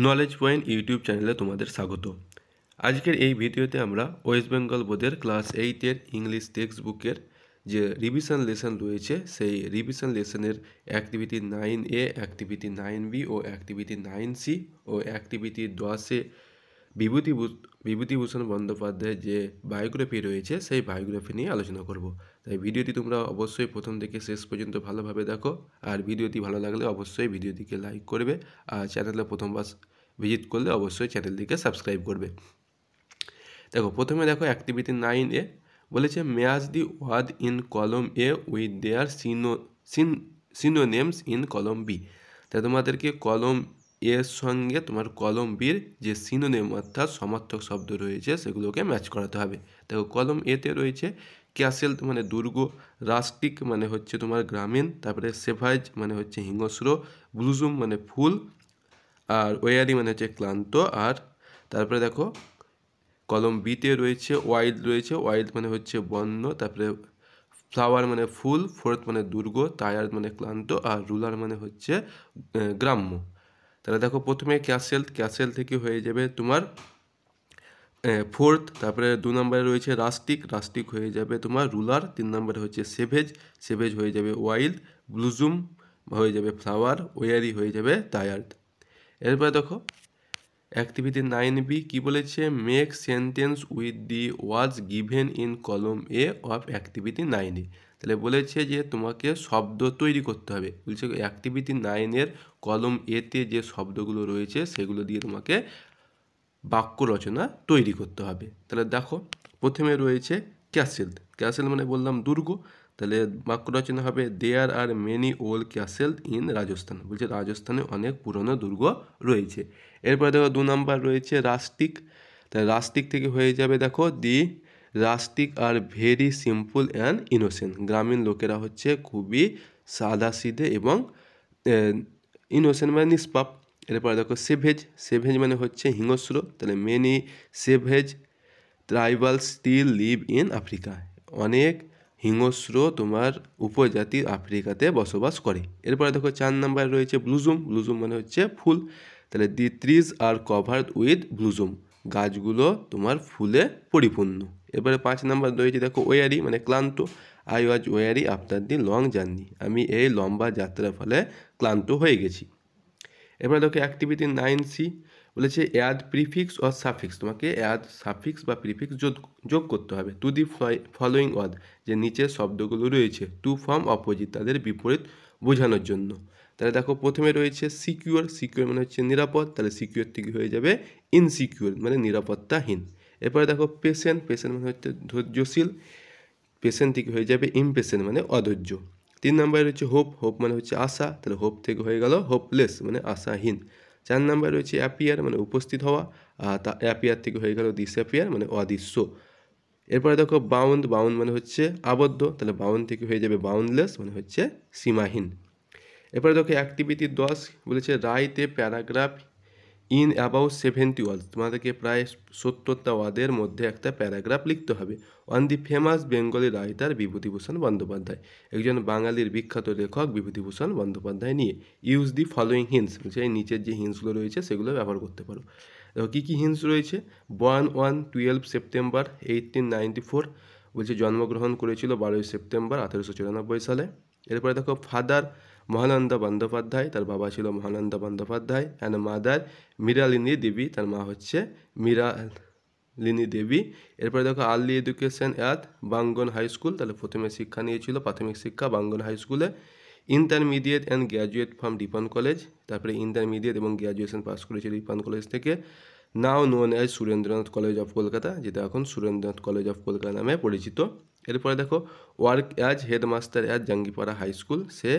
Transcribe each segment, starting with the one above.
Knowledge point YouTube চ্যানেলে তোমাদের স্বাগত। আজকের এই ভিডিওতে আমরা ওয়েস্ট বেঙ্গল বোর্ডের ক্লাস 8-এর ইংলিশ টেক্সট বুকের যে রিভিশন লেসন রয়েছে সেই রিভিশন লেসনের অ্যাক্টিভিটি 9A, অ্যাক্টিভিটি 9B ও অ্যাক্টিভিটি 9C ও অ্যাক্টিভিটি 10-এ বিভূতিভূষণ বন্দ্যোপাধ্যায়ের যে বায়োগ্রাফি রয়েছে সেই বায়োগ্রাফি নিয়ে আলোচনা করব। তাই ভিডিওটি তোমরা অবশ্যই প্রথম থেকে শেষ পর্যন্ত ভালোভাবে দেখো, আর ভিডিওটি ভালো লাগলে অবশ্যই ভিডিওটিকে লাইক করবে, আর চ্যানেলে প্রথমবার ভিজিট করলে অবশ্যই চ্যানেলটিকে সাবস্ক্রাইব করবে। দেখো প্রথমে দেখো অ্যাক্টিভিটি 9A বলেছে match the word in column A with their synonyms in column B. তাই তোমাদেরকে কলম এর সঙ্গে তোমার কলম বির যে সিনোনেম অর্থাৎ সমার্থক শব্দ রয়েছে সেগুলোকে ম্যাচ করাতে হবে। দেখো কলম এতে রয়েছে ক্যাসেল মানে দুর্গ, রাস্টিক মানে হচ্ছে তোমার গ্রামীণ, তারপরে সেভাইজ মানে হচ্ছে হিংস্র, ব্লুজুম মানে ফুল, আর ওয়ারি মানে হচ্ছে ক্লান্ত, আর তারপরে দেখো কলম বিতে রয়েছে ওয়াইল্ড মানে হচ্ছে বন্য, তারপরে ফ্লাওয়ার মানে ফুল, ফোর্থ মানে দুর্গ, টায়ার্ড মানে ক্লান্ত, আর রুলার মানে হচ্ছে গ্রাম্য। তাহলে দেখো প্রথমে ক্যাসেল থেকে হয়ে যাবে তোমার ফোর্থ, তারপরে 2 নম্বরে রয়েছে রাস্টিক হয়ে যাবে তোমার রুলার, 3 নম্বরে হচ্ছে সেভেজ হয়ে যাবে ওয়াইল্ড, ব্লুজুম হয়ে যাবে ফ্লাওয়ার, ওয়ারি হয়ে যাবে টায়ার্ড। এরপরে দেখো অ্যাক্টিভিটি 9B কি বলেছে, make sentence with the words given in column A of activity 9A। তাহলে বলেছে যে তোমাকে শব্দ তৈরি করতে হবে। বলছে অ্যাক্টিভিটি 9-এর কলম এতে যে শব্দগুলো রয়েছে সেগুলো দিয়ে তোমাকে বাক্য রচনা তৈরি করতে হবে। তাহলে দেখো প্রথমে রয়েছে ক্যাসেল মানে বললাম দুর্গ, তাহলে বাক্য রচনা হবে there are many old castle in Rajasthan. বলছে রাজস্থানে অনেক পুরনো দুর্গ রয়েছে। এরপরে দেখো 2 নাম্বার রয়েছে রাস্টিক, তাহলে রাস্টিক থেকে হয়ে যাবে দেখো the rustic are very simple and innocent. গ্রামীণ লোকেরা হচ্ছে খুবই সাদাসিধে এবং ইনোসেন্ট মানে নিষ্পাপ। এরপরে দেখো সেভেজ মানে হচ্ছে হিংস্র, তাহলে many savage tribal still live in Africa. অনেক হিংস্র তোমার উপজাতি আফ্রিকাতে বসবাস করে। এরপরে দেখো 4 নম্বরে রয়েছে ব্লুজুম মানে হচ্ছে ফুল, তাহলে দি ট্রিজ আর কভার্ড উইথ ব্লুজুম। গাছগুলো তোমার ফুলে পরিপূর্ণ। এবারে 5 নম্বর রয়েছে দেখো ওয়ারি মানে ক্লান্ত, I was worry after the long journey. আমি এই লম্বা যাত্রার ফলে ক্লান্ত হয়ে গেছি। এবারে দেখো অ্যাক্টিভিটি 9C বলেছে অ্যাড প্রিফিক্স অর সাফিক্স। তোমাকে অ্যাড সাফিক্স বা প্রিফিক্স যোগ করতে হবে টু দি ফলোয়িং ওয়ার্ড, যে নিচের শব্দগুলো রয়েছে টু ফর্ম অপোজিট, তাদের বিপরীত বোঝানোর জন্য। তাহলে দেখো প্রথমে রয়েছে সিকিউর মানে হচ্ছে নিরাপদ, তাহলে সিকিউর থেকে হয়ে যাবে ইনসিকিউর মানে নিরাপত্তাহীন। এরপরে দেখো পেশেন্ট মানে হচ্ছে ধৈর্যশীল, পেশেন্ট থেকে হয়ে যাবে ইমপেশেন্ট মানে অধৈর্য। 3 নম্বরে রয়েছে হোপ মানে হচ্ছে আশা, তাহলে হোপ থেকে হয়ে গেল হোপলেস মানে আশাহীন। 4 নম্বরে রয়েছে অ্যাপিয়ার মানে উপস্থিত হওয়া, আর অ্যাপিয়ার থেকে হয়ে গেল ডিসঅ্যাপিয়ার মানে অদৃশ্য। এরপরে দেখো বাউন্ড মানে হচ্ছে আবদ্ধ, তাহলে বাউন্ড থেকে হয়ে যাবে বাউন্ডলেস মানে হচ্ছে সীমাহীন। এরপরে দেখো অ্যাক্টিভিটি 10 বলেছে write a paragraph in about 70 ওয়ার্ডস। তোমাদেরকে প্রায় 70টা ওয়ার্ডের মধ্যে একটা প্যারাগ্রাফ লিখতে হবে on the famous Bengali writer Bibhutibhushan Bandyopadhyay. একজন বাঙালির বিখ্যাত লেখক বিভূতিভূষণ বন্দ্যোপাধ্যায় নিয়ে। ইউজ দি ফলোয়িং হিন্টস, বলছে এই নিচের যে হিন্টসগুলো রয়েছে সেগুলো ব্যবহার করতে পারো। দেখো কী কী হিন্টস রয়েছে। 12 সেপ্টেম্বর 1894, বলছে জন্মগ্রহণ করেছিল 12 সেপ্টেম্বর 1894 সালে। এরপরে দেখো ফাদার মহানন্দা বন্দ্যোপাধ্যায়, তার বাবা ছিল মহানন্দা বন্দ্যোপাধ্যায়, অ্যান্ড মাদার মীরালিনী দেবী, তার মা হচ্ছে মীরালিনী দেবী। এরপরে দেখো early education at Bangaon high school, তাহলে প্রথমে শিক্ষা নিয়েছিল প্রাথমিক শিক্ষা বাঙ্গন হাই স্কুলে। Intermediate and graduate from Ripon college, তারপরে ইন্টারমিডিয়েট এবং গ্র্যাজুয়েশন পাস করেছিল রিপন কলেজ থেকে। Now known as Surendranath college of Kolkata, যেটা এখন সুরেন্দ্রনাথ কলেজ অফ কলকাতা নামে পরিচিত। এরপরে দেখো work as headmaster at Jangipara high school, সে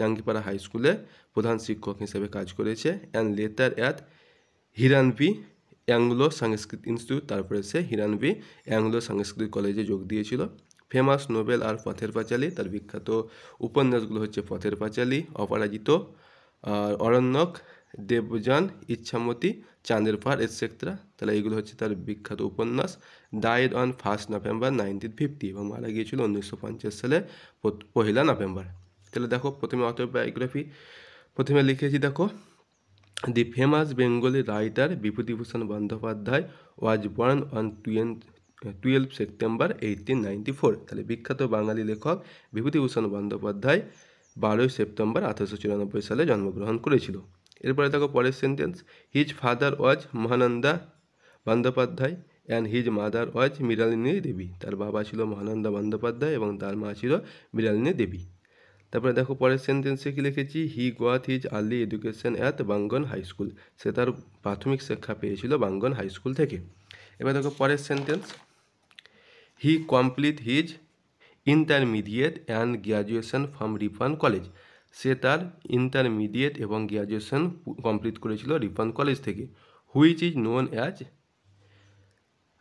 জাঙ্গিপাড়া হাই স্কুলে প্রধান শিক্ষক হিসেবে কাজ করেছে। And later at Harinavi Anglo Sanskrit institute, তারপরে সে হিরানভি অ্যাংলো সংস্কৃত কলেজে যোগ দিয়েছিল। ফেমাস নোবেল আর পথের পাঁচালী, তার বিখ্যাত উপন্যাসগুলো হচ্ছে পথের পাঁচালী, অপরাজিত, আর অরণ্যক, দেবযান, ইচ্ছামতি, চাঁদের পাহাড় এটসেট্রা। তাহলে এইগুলো হচ্ছে তার বিখ্যাত উপন্যাস। ডাইড অন 1 নভেম্বর 1950, এবং মারা গিয়েছিল 1950 সালে 1 নভেম্বর। তাহলে দেখো প্রথমে অটোবায়োগ্রাফি প্রথমে লিখেছি দেখো The famous Bengali writer Bibhutibhushan Bandyopadhyay was born on 12 September 1894। তাহলে বিখ্যাত বাঙালি লেখক বিভূতিভূষণ বন্দ্যোপাধ্যায় 12 সেপ্টেম্বর 1894 সালে জন্মগ্রহণ করেছিল। এরপরে দেখো পরের sentence, his father was Mahananda Bandyopadhyay and his mother was Mrinalini Devi. তার বাবা ছিল মহানন্দা বন্দ্যোপাধ্যায় এবং তার মা ছিল মৃণালিনী দেবী। তারপরে দেখো পরের সেন্টেন্সে কি লিখেছি, he got his early education at Bangaon high school. সে তার প্রাথমিক শিক্ষা পেয়েছিল বাঙ্গন হাই স্কুল থেকে। এবার দেখো পরের sentence, he complete his intermediate and graduation from Ripon college. সে তার ইন্টারমিডিয়েট এবং গ্র্যাজুয়েশন কমপ্লিট করেছিল রিপন কলেজ থেকে। Which is known as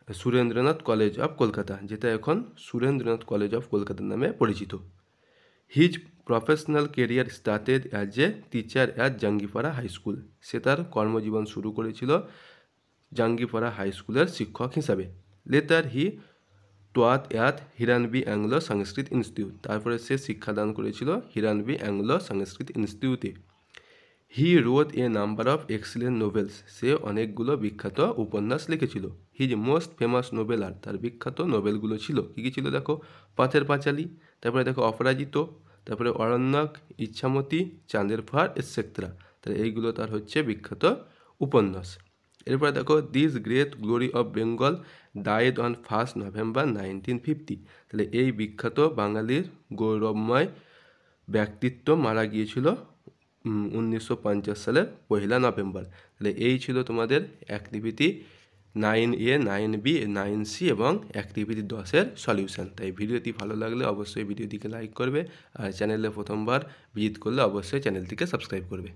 Surendranath college of Kolkata, যেটা এখন সুরেন্দ্রনাথ কলেজ অফ কলকাতা নামে পরিচিত। His professional career started as a teacher at Jangipara high school. সে তার কর্মজীবন শুরু করেছিল জাঙ্গিপাড়া হাই স্কুলের শিক্ষক হিসাবে। Later he taught at Harinavi Anglo Sanskrit institute. তারপরে সে শিক্ষাদান করেছিল হিরানবি অ্যাংলো সংস্কৃত ইনস্টিটিউটে। He wrote a number of excellent novels. সে অনেকগুলো বিখ্যাত উপন্যাস লিখেছিল। His most famous novel are, তার বিখ্যাত নোবেলগুলো ছিল কী কী ছিল দেখো, পথের পাঁচালী, তারপরে দেখো অপরাজিত, তারপরে অরণ্যক, ইচ্ছামতি, চাঁদের পাহাড় এটসেট্রা। তাহলে এইগুলো তার হচ্ছে বিখ্যাত উপন্যাস। এরপরে দেখো this great glory of Bengal died on 1 November 1950। তাহলে এই বিখ্যাত বাঙালির গৌরবময় ব্যক্তিত্ব মারা গিয়েছিল 1950 সালের 1 নভেম্বর। তাহলে এই ছিল তোমাদের অ্যাক্টিভিটি 9A, 9B, 9C এবং অ্যাক্টিভিটি 10-এর সলিউশন। তাই ভিডিওটি ভালো লাগলে অবশ্যই ভিডিওটিকে লাইক করবে, আর চ্যানেলে প্রথমবার ভিজিট করলে অবশ্যই চ্যানেলটিকে সাবস্ক্রাইব করবে।